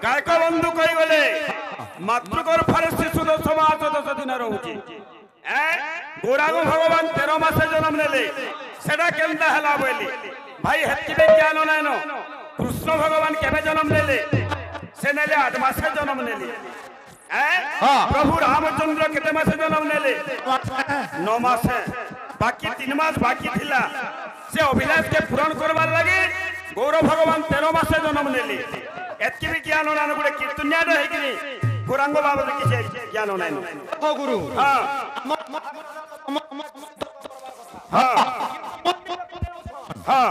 गायक बंधु कही गले मातृगर फार शिशु 10 मास 10 दिन रहउची गोरागो भगवान 13 मासे जन्म नेले सेडा केनता हला बोली भाई हेति विज्ञान नाइनो कृष्ण भगवान केबे जन्म नेले से नेले 8 मासे जन्म नेले प्रभु रामचंद्र केते मासे जन्म नेले 9 मासे बाकी 3 मास बाकी थिला से अभिलाष के पूरण करबार लागि गौर भगवान 13 मासे जन्म नेले एतकी भी ज्ञान नाइनो गुडे कीर्तन्या रही कि गोरांग बाबा किसी ज्ञान नाइनो ओ गुरु हां हां हां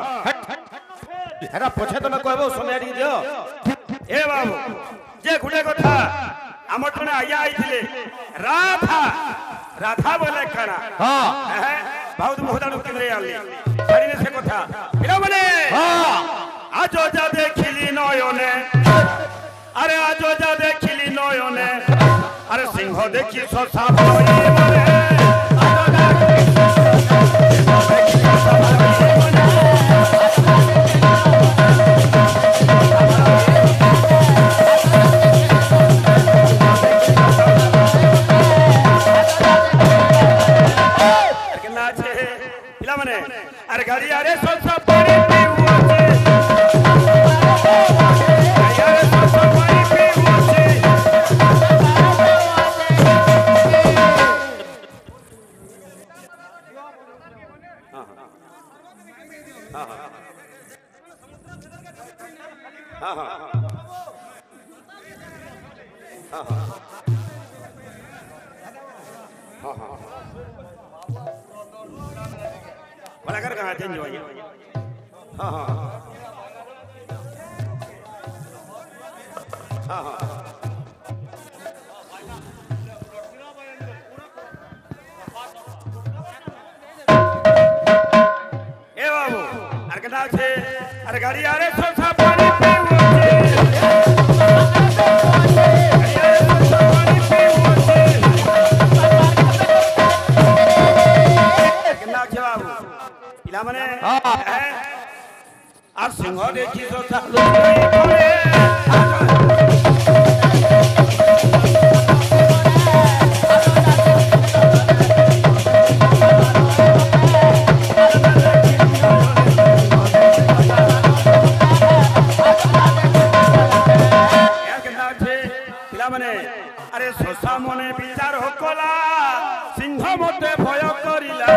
हेरा पछे तमे कहबो समय दी दियो ए बाबू जे गुडे कथा हमर तने आया आइथिले राधा राधा बोले करा हां बहुत मोहदानु किनरे आली छाड़ीने से कथा बिना बने हां आजो जा देखिली नयने अरे आजो जा देखिली नयने अरे सिंह देखी ससा बोली मरे आजो जा देखी ससा बोली मरे अरे गाड़ी अरे सोचा पानी पीऊँ अरे सोचा पानी पीऊँ बलाकर कहाँ चेंज हुआ ये हाँ हाँ हाँ हाँ ए बाबू अरे कहाँ छे अरे गाड़ी आ रहे सोचा पानी पीऊँ माने और सिंह देखी तो माने अरे शोषा मने विचार होकला सिंह मते भय करिला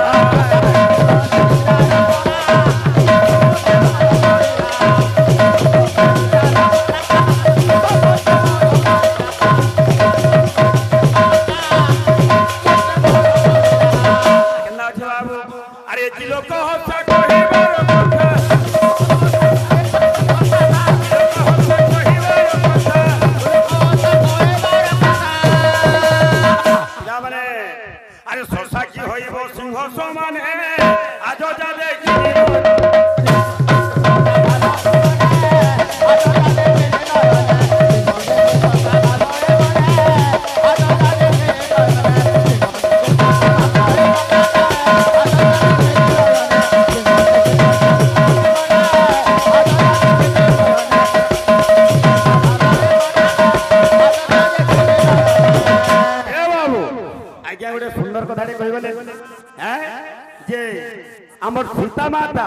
हमर सीता माता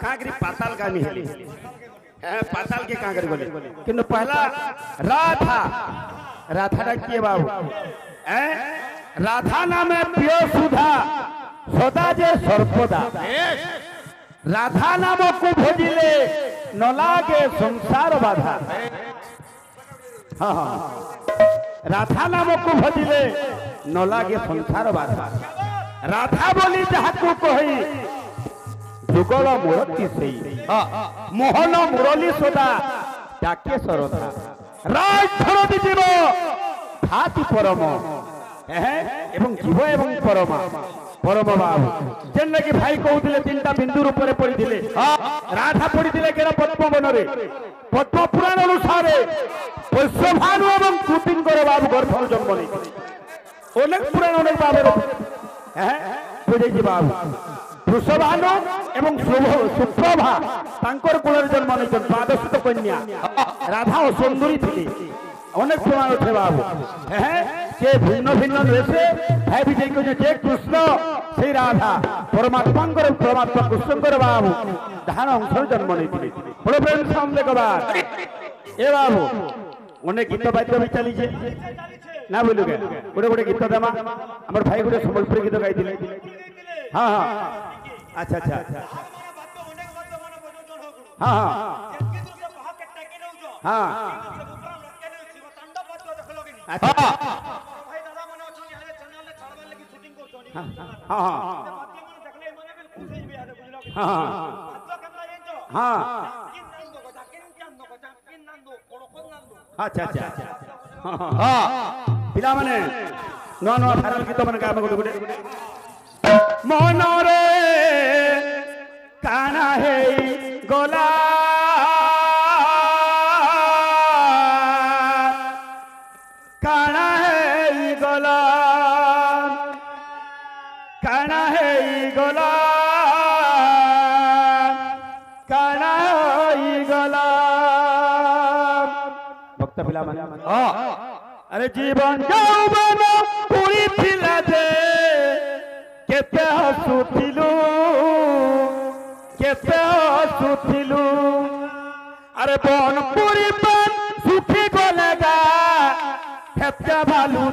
कागरी पाताल गामी हेली पाताल के कागरी बोले किंतु पहला राधा राधा रखिए बाबू राधा नामे पियो सुधा सदा जे सर्पदा राधा नाम को भजिले न लागे संसार बाधा हाँ राधा नाम को भजिले न लागे संसार बाधा राधा बोली जहाँ को कही जुगल मूर्ति सही मोहन मुरली सोदा डाके सरधा राज धरती जीव भाति परम एवं जीव एवं परमा परम बाबू जेन लगी भाई कहते तीनटा बिंदु ऊपर पड़ी राधा पड़ी केरा पद्म वन पद्म पुराण अनुसार वैश्यभानु एवं कुतिंकर बाबू गर्भ जन्म नहीं अनेक पुराण अनेक बाबू बुझे बाबू वृषभानु एवं सुप्रभा तांकर कुलर जन्म नहीं द्वादश कन्या राधा और सुंदरी थी অনেক প্রমাণ আছে বাবু হ্যাঁ সে ভিন্ন ভিন্ন রয়েছে হ্যাঁ বিজয় যে কৃষ্ণ সেই রাধা পরমাত্মাঙ্কর পরমাত্মা কৃষ্ণঙ্কর বাবু ধান অংশের জন্ম নেইଥିଲେ বড় প্রেম সামনে কবার এ বাবু অনেক গীত বাদ্য বি চালিছে না বলু কে গোটে গোটে গীত দেমা আমার ভাই গোটে সম্বলপুরী গীত গাইଥିଲେ হ্যাঁ হ্যাঁ আচ্ছা আচ্ছা হ্যাঁ হ্যাঁ হ্যাঁ আচ্ছা হ্যাঁ আচ্ছা আচ্ছা হ্যাঁ ପିଲାମାନେ ନୂଆ ନୂଆ ଭାଇରାଲ ଗୀତ ମାନେ ଗାବେ ଗୋଟେ ଗୋଟେ ମନରେ କାଣା ହେଇ ଗଲା କାଣା ହେଇ ଗଲା କାଣା ହେଇ ଗଲା କାଣା ହେଇ ଗଲା ভক্ত ପିଲାମାନେ আরে জীবন যৌবন পুরি ଥିଲା যে কেতে হসুথিলু আরে বন পুরি পান সুখী গলে গা হেতকা ভালু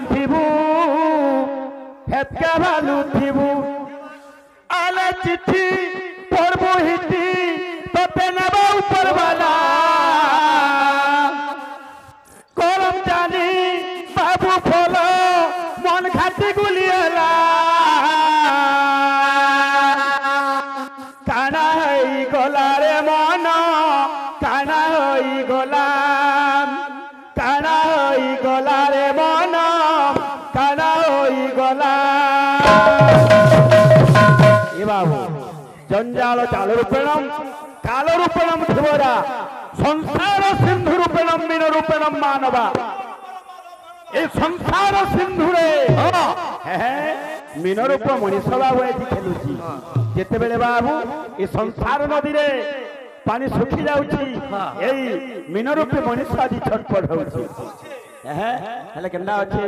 থিবু আলে চিঠি পড়বো হিটি তোতে নেবা উপরওয়ালা করম জানি বাবু ফল মন ঘাটি গুলিয়েলা কানা হই গলা রে মন কানা হই গলা রে মন কানা হই গলা এ বাবু জঞ্জাল চাল রূপেণম কাল রূপেণম ধ্রুবরা সংসার সিন্ধু রূপেণম মীন রূপেণম মানবা এই সংসার সিন্ধুরে মীন রূপ মনীষ বাবু এটি খেলুছি যেতেবেলে বাবু এই সংসার নদীরে পানি শুখি যাଉଛି এই মীন রূপে মনীষ আଜି ছটপট হଉଛି হেলে কেন্না ଅଛି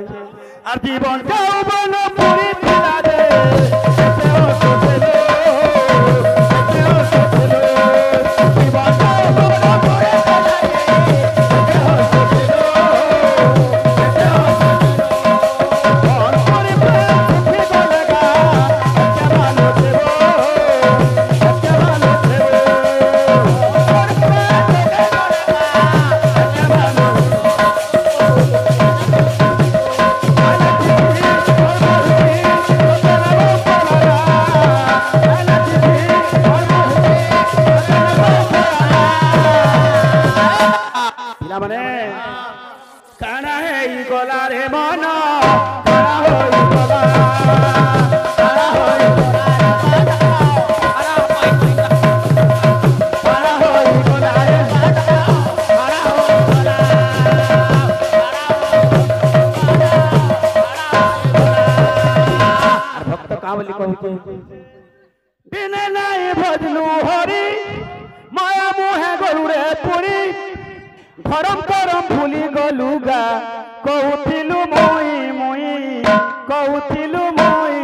আর জীবন যৌবন পুরি ଥିଲା রে কানা হেই গলা রে মন কানা হই গলা কানা হই গলা রে আর ভক্ত কাবলি কহুছে বিনে নাই ভজলু হরি মায়া মোহে গরুরে পুরি ধরম করম ভুলি গলু গা কহুথিলু মুই কহুথিলু মুই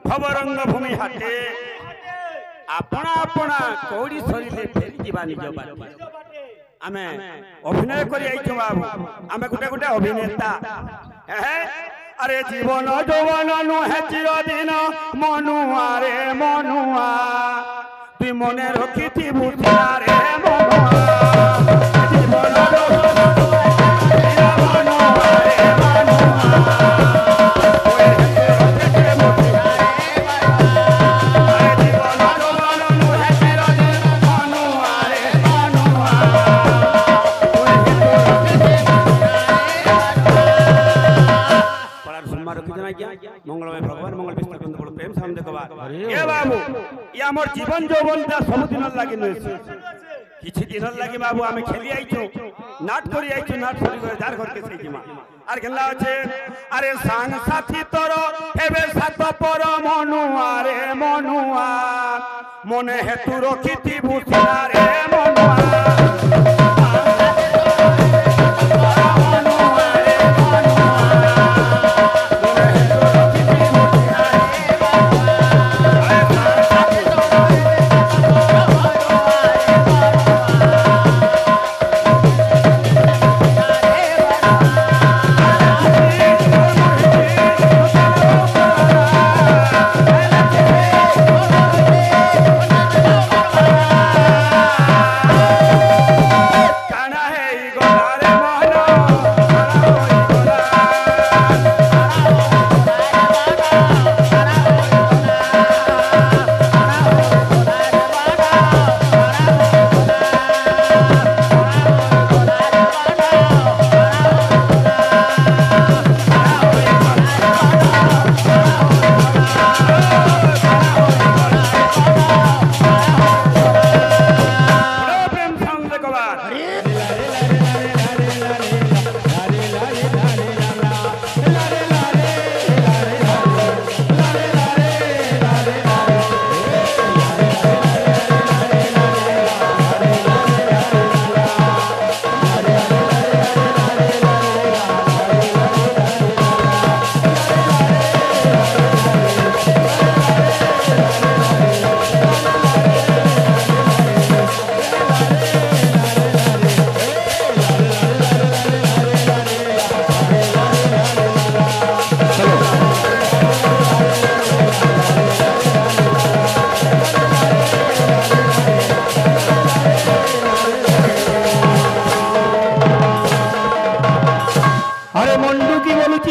খবরঙ্গ ভূমি হাটে আপনা আপনা কৌড়ি সরিলে ফেরি যা নিজ বাটে আমি অভিনয় করে আইছো বাবু আমি গোটে গোটে অভিনেতা আরে জীবন যৌবন নুহে চিরদিন মনুয়া রে মনুয়া তুই মনে রখিথিবু রে মনুয়া मंगलमय भगवान मंगल विष्णु बंद बड़ प्रेम सामने देखबा ए बाबू ये हमर जीवन जौवन दा सब दिन लागि न किछि दिन लागि बाबू हमें खेली आइछो नाट करी आइछो नाट करी करे जार घर के सैजिमा आर केला আছে अरे सांग साथी तोर हेबे सात पर मनुआ रे मनुआ मने हेतु रखिति भूसिना रे मनुआ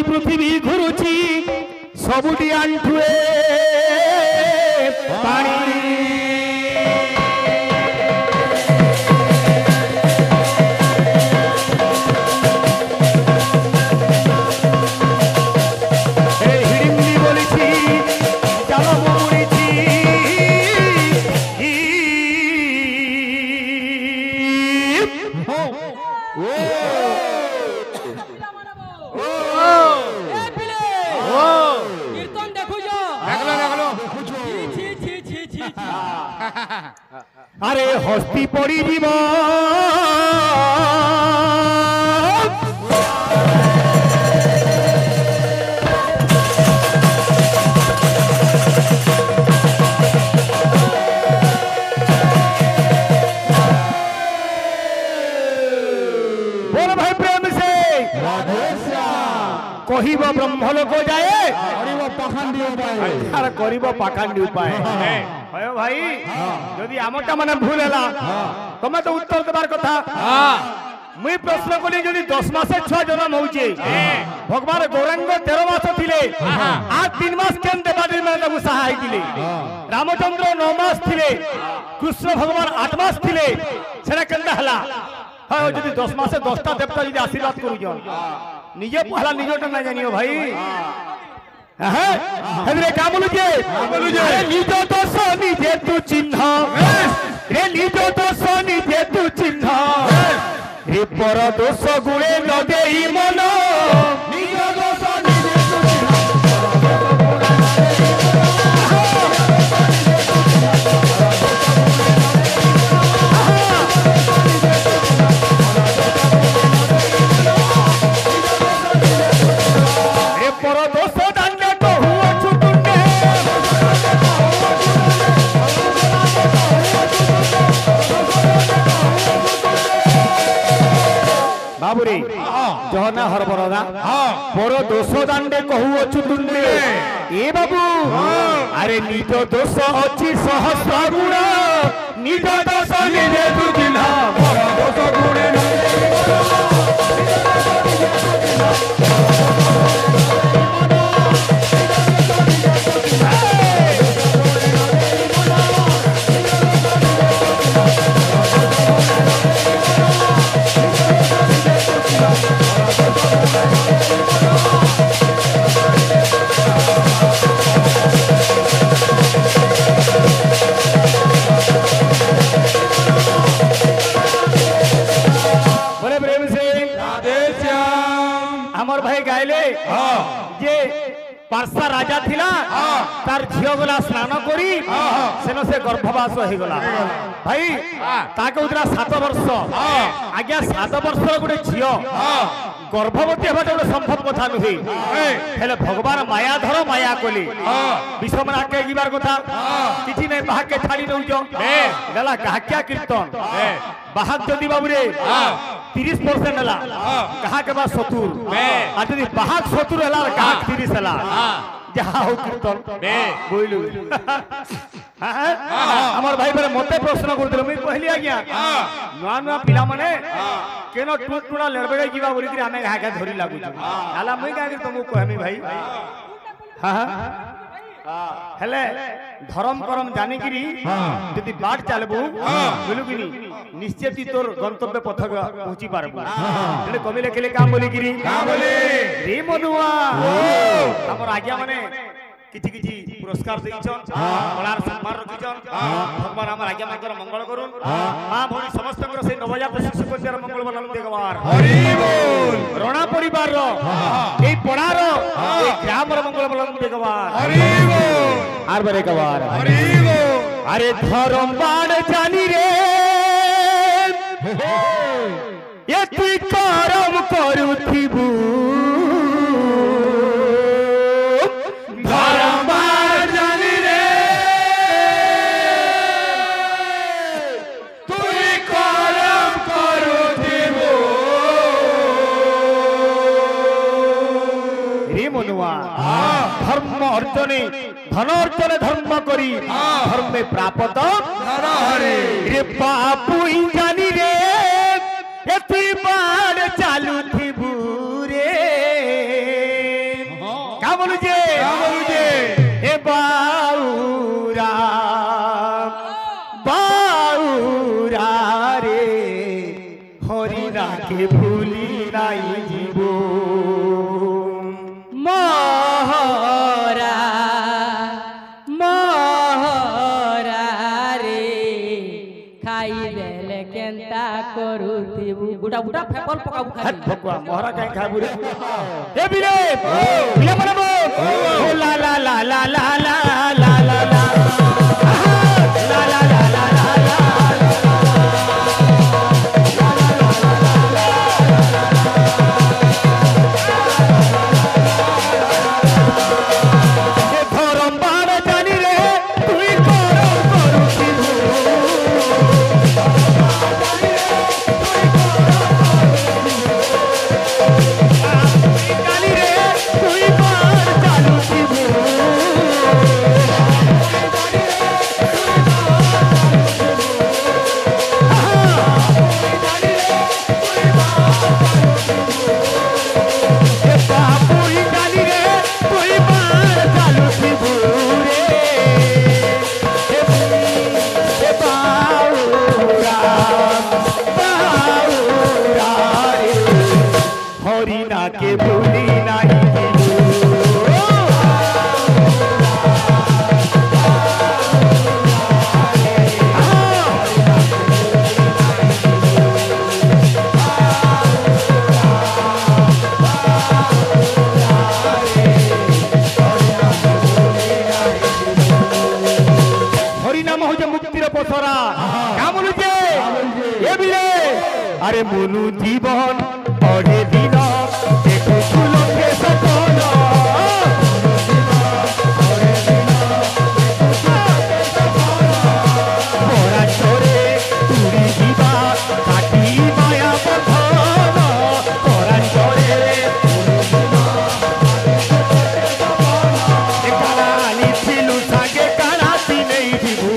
पृथ्वी घुरुची सबुटी आंठुए पानी हिडिंबी बोलिছি চালো মরিছি अरे हस्ती पड़ी जीव बोल भाई प्रेम से कहिब ब्रह्म लोक जाए पाखंडी उपाय करिब पाखंडी उपाय भयो भाई यदि आमटा माने भूल हैला तमे तो उत्तर देबार कथा मुई प्रश्न कली यदि 10 मास छुआ जन्म होउचे भगवान गौरांग 13 मास थिले आ 3 मास केन देबादी माने ताकू सहाय दिले रामचंद्र 9 मास थिले कृष्ण भगवान 8 मास थिले सेना केनदा हला हां यदि 10 मास 10टा देवता यदि आशीर्वाद करू जन निजे पहला निजोटा ना जानियो भाई हेरे का बोलुजे अरे निजो दोष निजे तू चिन्ह रे निजो दोष निजे तू चिन्ह रे पर दोष गुणे न देई मन निजो दोष निजे तू रे पर दोष बाबुरे जहना हरबरदा पर दोष दांडे कहू अछु तुंडे ए बाबू अरे निज दोष अछि सहस्र गुण নিজ দোষ নিজে বুঝিলা বড় দোষ গুণে যে পার্সা রাজা থিলা তার ঝিও গলা স্নান করি সেন সে গর্ভবাস হয়ে গলা ভাই তাকে উতরা 7 বর্ষ আজ্ঞা 7 বর্ষর গোটে ঝিও গর্ভবতী হওয়াটা গোটে সম্ভব কথা নুহে হেলে ভগবান মায়া ধর মায়া কলি বিষমন আগে গিবার কথা কিছু নাই বাহাকে ছাড়ি নউছ গলা কাহাকিয়া কীর্তন বাহাক যদি বাবুরে 30% হলা কাহাকে বা 70 আর যদি বাহাক 70 হলা কাহাক 30 হলা যাহা হোক কীর্তন বুঝলু আমার ভাই বলে মতে প্রশ্ন করছিল মুই কহিলি আজ্ঞা নয়া নয়া পিলা মানে কেন টুটুড়া লড়বেড়ে যাবা বলি কি আমি হাকে ধরি লাগুଛୁ হালা মুই কাকে তুমি কহমি ভাই হ্যাঁ হেলে ধরম করম জানিকিরি যদি বাট চালবু বুঝলুকিনি নিশ্চিত তোর গন্তব্য পথ পৌঁছি পারবু হেলে কবি লেখিলে কাম বলিকিরি রে মনুয়া আমার আজ্ঞা মানে কিছু কিছু পুরস্কার দিয়েছন কলার সম্মান রখিছন ভগবান আমার আজ্ঞা মাঙ্কর মঙ্গল করুন মা ভৌণী সমস্তଙ୍କର সেই নবজাত শিশু কন্যার মঙ্গল বলন দেগবার হরি বল রণা পরিবার এই পড়ার এই গ্রামর মঙ্গল বলন দেগবার হরি বল আর বারে কবার হরি বল আরে ধরম বাণ জানি রে এ তুই করম করুথিবু ধর্ম অর্জনে ধন অর্জনে ধর্ম করি ধর্মে প্রাপত রে বাপুই জানি রে এতি বাড় চালু থিবু রে কা বলু যে এ বাউরা বাউরা রে হরি নাকে ভুলি নাই জীব মহরা মহরা রে খাই দেলে কেনতা করুথিবু গুটা গুটা ফেপল পকাবু খাই ভগবা মহরা কাই খাবু রে এ বিরে বিলে বলবো ও লা লা লা লা লা লা লা লা লা লা লা লা লা লা के भूली नहीं হরিনাম হচ্ছে মুক্তির পথরা কেমন আরে মনু জীবন পড়ে দিন দেখো ফুলকে সপন পড়া চরে তুড়ি দিবা কাটি মায়া বন্ধন পড়া চরে কালি ছিল সাগে কারাতি নেই জীবন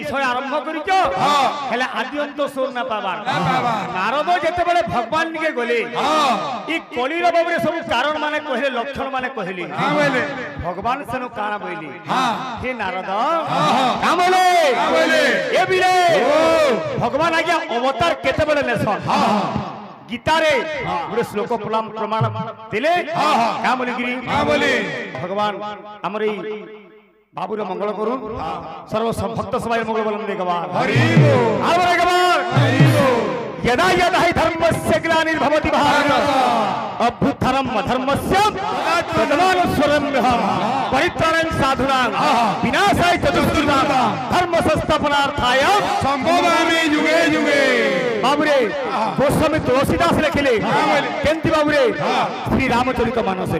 বিষয় আরম্ভ করিছ হেলে আদি অন্ত সুর না পাবার নারদ যেতবেলে ভগবান নিকে গলে ই কলির বাবরে সব কারণ মানে কহিলে লক্ষণ মানে কহিলি ভগবান সেনু কানা বইলি হে নারদ কামলে এ বিরে ভগবান আজ্ঞা অবতার কেতেবেলে নেছন গীতারে গোটে শ্লোক প্রমাণ দিলে কা বলিকি ভগবান আমার এই বাবুর মঙ্গল করুন সর্বভক্ত সবাই মঙ্গল বলুন দেখবার यदा यदा हि धर्मस्य ग्लानिर्भवति भारत अभ्युत्थानम् अधर्मस्य तदानुस्मरणीयः परित्राणाय साधूनां विनाशाय च दुष्कृतां धर्म संस्थापनार्थाय संभवामि युगे युगे बाबुरे गोस्वामी तुलसीदास लिखिले केंति बाबुरे श्री रामचरित मानस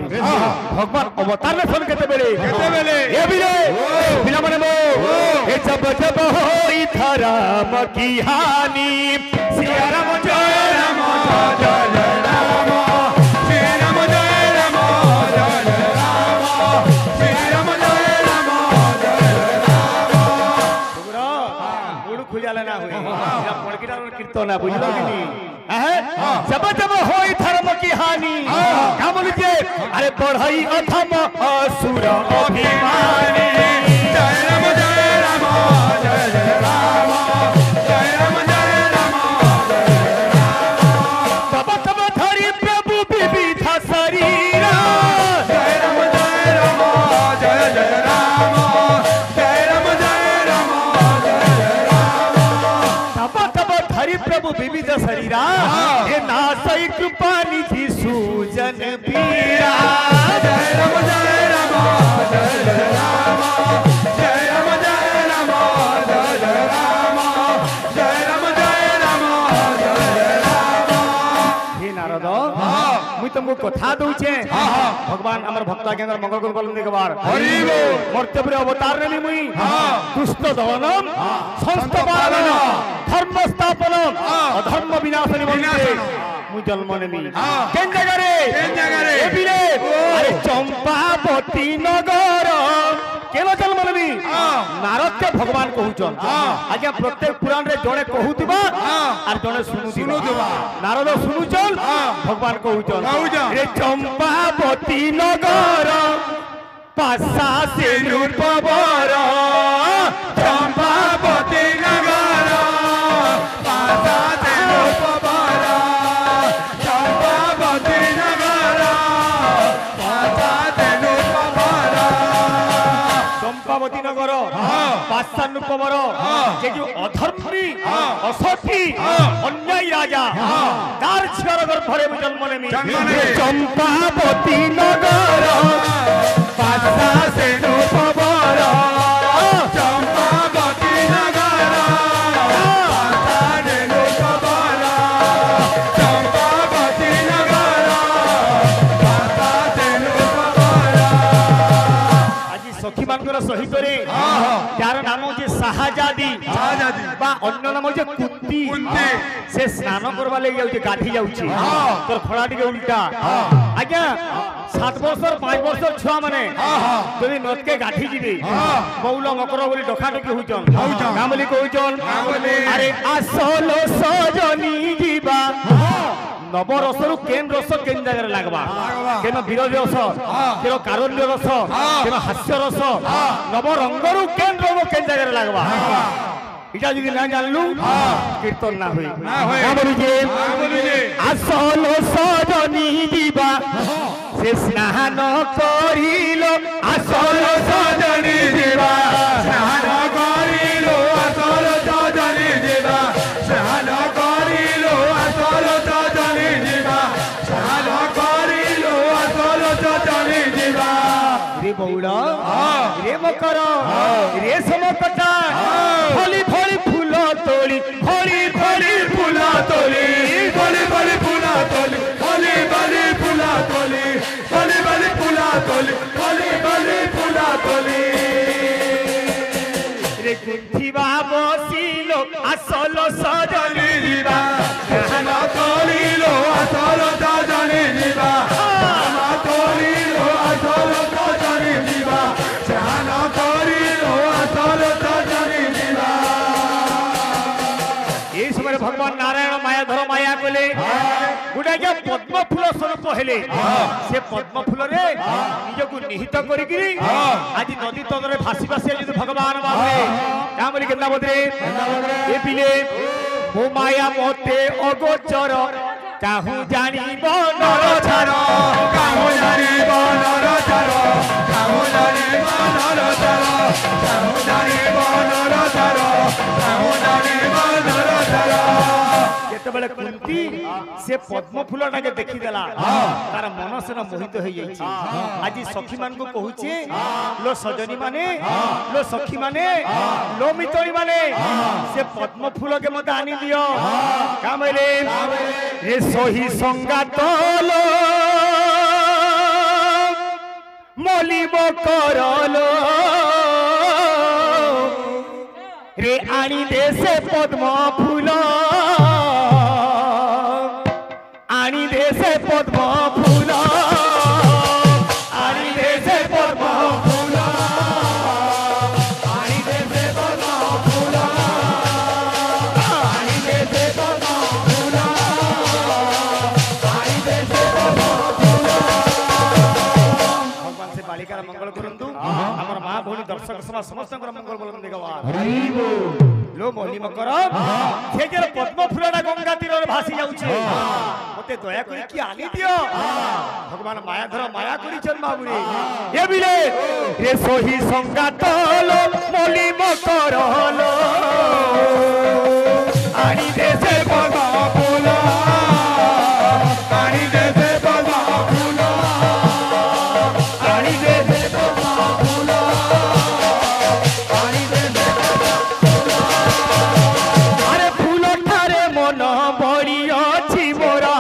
भगवान अवतार लेखन केते बेले ए बिले बिना माने मो ए जब जब होई धर्म की हानि सिया राम जय राम जय जय राम श्री राम जय राम जय जय राम श्री राम जय राम जय जय राम তোমরা মুড় খুজালে না হই এটা পড়কিটার কীর্তন না বুঝলো কি নি जब जब होई धर्म की हानि का बोलिए अरे बढ़ई अधम असुर अभिमानी जय राम जय राम जय जय राम जय राम जय राम जय राम तब तब धरि प्रभु विविध शरीर जय राम जय राम जय जय राम जय राम जय राम जय जय राम तब तब धरि प्रभु विविध शरीरा हे नासई कृपा निधि सूजन पीरा जय राम जय राम जय जय राम जय राम जय राम जय जय राम जय राम जय राम जय जय राम हे नारद मुई तुमको कथा दउछे भगवान हमर भक्त आज्ञा मंगल कर बोलन देखबार हरि बोल मर्त्यपुर अवतार नेली मुई दुष्ट दमनम संस्थापनम धर्म स्थापनम अधर्म विनाशनी बनिते मु जन्म नेमी केन जगह रे ए बिरे अरे चंपावती नगर केनो जन्म नेमी नारद के भगवान कहउचन आज्ञा प्रत्येक पुराण रे जणे कहउतिबा आर जणे सुनुतिबा नारद सुनुचन भगवान कहउचन रे चंपावती नगर पासा से रूपवर चंपावती नगर पासा से रूपवर चंपावती नगर पासा से रूपवर चंपावती नगर पासा रूपवर जे जो अधर्मी असती अन्यायी राजा तार छियर गर्भरे जन्म नेमी चंपावती नगर पासा से रूपवर चंपावती नगर पासा से रूपवर चंपावती नगर पासा से रूपवर आज सखी मानकर सहित रे यार नाम जे शाहजादी बा अन्य नाम जे कुंती से स्नान करबा ले जाउचे गाधी जाउचे तोर खड़ा टिके उल्टा आज्ञा 7 वर्षर 5 वर्षर छुआ माने जदि नद के गाठी जीबे बौल मकर बोली डखा डकी होचन नाम बोली कहउचन अरे आसल सजनी जीवा नव रसरु केन रस केन जगह लागबा केन विरोध रस केन कारुण्य रस केन हास्य रस नव रंगरु केन रंग केन जगह लागबा इटा যদি না জানলু কীর্তন না হই না বলি যে আসল সজনী দিবা সে স্নান করিল আসল সজনী দিবা স্নান করিল আসল সজনী দিবা স্নান করিল আসল সজনী দিবা স্নান করিল আসল সজনী দিবা রে বৌড় রে মকর রে সমকটা ফলি ফলি ফুল তোলি ফলি ফলি ফুল তোলি ফলি ফলি ফুল তোলি ফলি ফলি ফুল তোলি ফলি ফলি ফুল তোলি ফলি ফলি ফুল তোলি রে কুন্থিবা বসিল আসল সজনী দিবা স্নান করিল আসল সজনী দিবা স্নান করিল আসল সজনী দিবা স্নান করিল আসল সজনী দিবা फूल स्वरूप हेले से पद्म फूल रे निज को निहित करिगिरी आज नदी तलरे भासी भासी आज भगवान बाबरे का बोली केना बदरे ए पिले मो माया मोते अगोचर काहू जानिबो नरचार काहू जानिबो नरचार काहू जानिबो नरचार काहू जानिबो नरचार काहू जानिबो नरचार केतबेले कुंती से पद्म फूलटा के देखि देला तार मन से मोहित हो जाइछि आज सखी मान को कहूचे लो सजनी माने लो सखी माने लो मितरी माने से पद्म फूल के मते आनी दियो का मेरे रे सोही संगात लो मलिब करलो रे आनी दे से पद्म फूल आनी दे से पद्म फूल आनी दे से पद्म फूल आनी दे से पद्म फूल आनी दे से पद्म फूल आनी दे से पद्म फूल भगवान से बालिकार मंगल करंतु हमर मां भौणी दर्शक सभा समस्त मंगल बोलन देगवा लो मोहिनी मकर से जे पद्म फूलटा गंगा तीर भासी जाउछे मते दया करी कि आनी दियो भगवान माया धर माया करी चल बाबुरे ए बिले रे सोही संगात लो मोली मकर लो आनी दे से पद्म फूल आनी दे से पद्म फूल आनी दे से पद्म फूल आनी दे से अरे फूल ठारे मन बड़ी अछि मोरा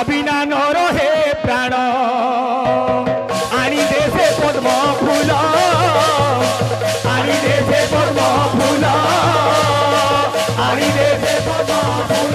बिना न रहे प्राण आनी दे से पद्म फूल आनी दे से पद्म फूल आनी दे से पद्म फूल